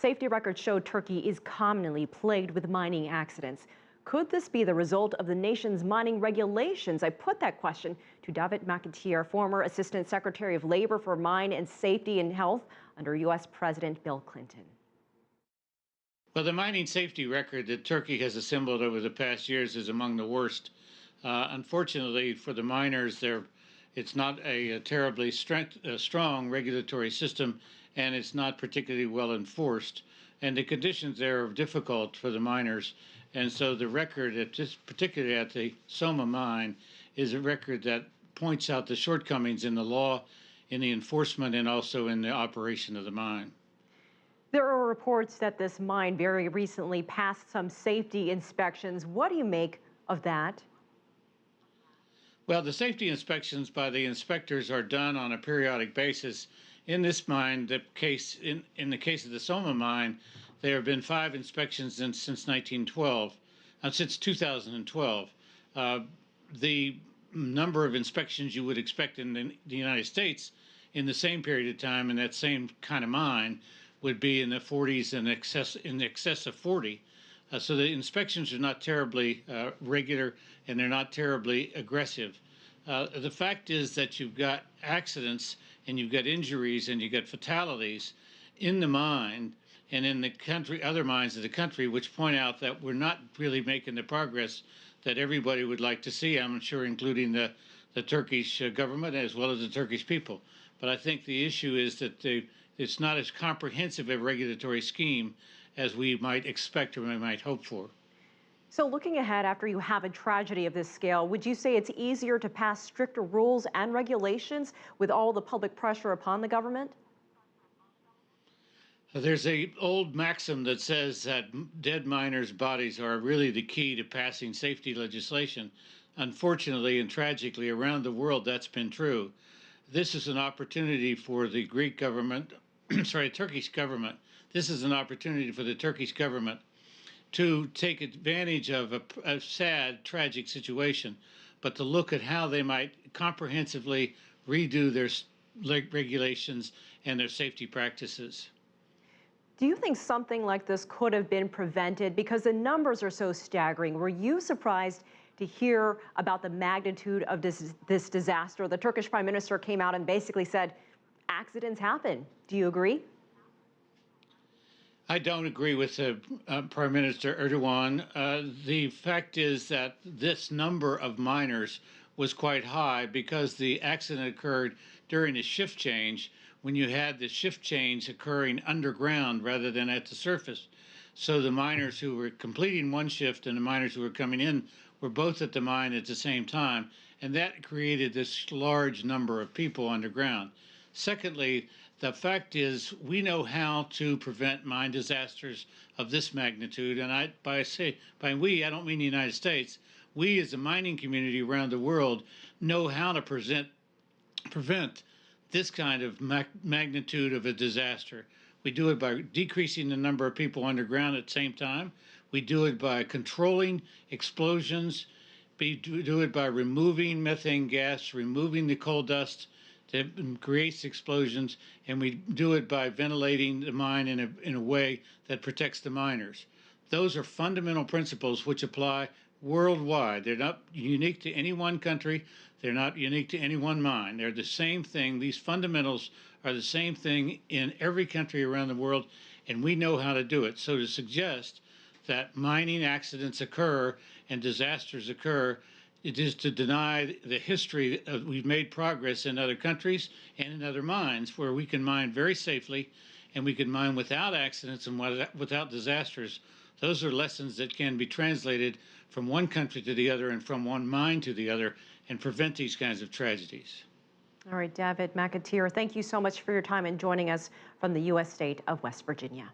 Safety records show Turkey is commonly plagued with mining accidents. Could this be the result of the nation's mining regulations? I put that question to Davitt McAteer, former Assistant Secretary of Labor for Mine and Safety and Health under U.S. President Bill Clinton. Well, the mining safety record that Turkey has assembled over the past years is among the worst. Unfortunately for the miners, it's not a terribly strong regulatory system, and it's not particularly well enforced. And the conditions there are difficult for the miners. And so the record, particularly at the Soma mine, is a record that points out the shortcomings in the law, in the enforcement, and also in the operation of the mine. There are reports that this mine very recently passed some safety inspections. What do you make of that? Well, the safety inspections by the inspectors are done on a periodic basis. In this mine, in the case of the Soma mine, there have been 5 inspections since 2012. The number of inspections you would expect in the United States in the same period of time in that same kind of mine would be in the 40s and in excess of 40. So the inspections are not terribly regular, and they're not terribly aggressive. The fact is that you've got accidents and you've got injuries and you've got fatalities in the mine and in the country, other mines of the country, which point out that we're not really making the progress that everybody would like to see, I'm sure, including the Turkish government as well as the Turkish people. But I think the issue is that it's not as comprehensive a regulatory scheme as we might expect or we might hope for. So looking ahead, after you have a tragedy of this scale, would you say it's easier to pass stricter rules and regulations with all the public pressure upon the government? There's an old maxim that says that dead miners' bodies are really the key to passing safety legislation. Unfortunately and tragically, around the world, that's been true. This is an opportunity for the Greek government, Turkish government. This is an opportunity for the Turkish government to take advantage of a sad, tragic situation, but to look at how they might comprehensively redo their regulations and their safety practices. Do you think something like this could have been prevented? Because the numbers are so staggering. Were you surprised to hear about the magnitude of this disaster? The Turkish Prime Minister came out and basically said, accidents happen. Do you agree? I don't agree with Prime Minister Erdogan. The fact is that this number of miners was quite high because the accident occurred during a shift change, when you had the shift change occurring underground rather than at the surface. So the miners who were completing one shift and the miners who were coming in were both at the mine at the same time, and that created this large number of people underground. Secondly, the fact is we know how to prevent mine disasters of this magnitude, and by we, I don't mean the United States. We as a mining community around the world know how to prevent this kind of magnitude of a disaster. We do it by decreasing the number of people underground at the same time. We do it by controlling explosions. We do it by removing methane gas, removing the coal dust that creates explosions, and we do it by ventilating the mine in a way that protects the miners. Those are fundamental principles which apply worldwide. They're not unique to any one country. They're not unique to any one mine. They're the same thing. These fundamentals are the same thing in every country around the world, and we know how to do it. So to suggest that mining accidents occur and disasters occur, it is to deny the history of we've made progress in other countries and in other mines where we can mine very safely and we can mine without accidents and without disasters. Those are lessons that can be translated from one country to the other and from one mine to the other and prevent these kinds of tragedies. All right, Davitt McAteer, thank you so much for your time and joining us from the U.S. state of West Virginia.